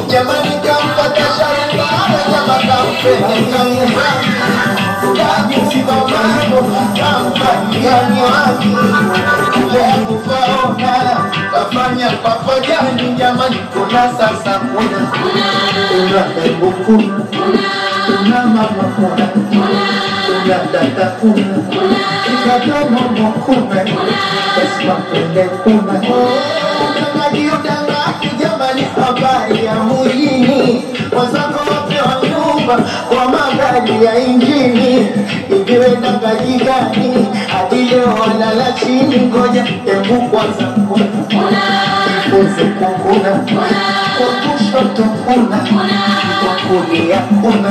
Jamani kampata shamba kama kampeni kafanya papajani jamani kuna sasa kuna embu kuna mama kuna dada kuna ikatomo kuna kesma pende kuna kama diodanga jamani habari ya mujini wazako wape wa nyumba kwa magari ya injini ikiwe tangaji gani hadi leo walala chini ngoja embu kwanza kuna ifuze kukuna kwa kushoto kuna kwa kulia kuna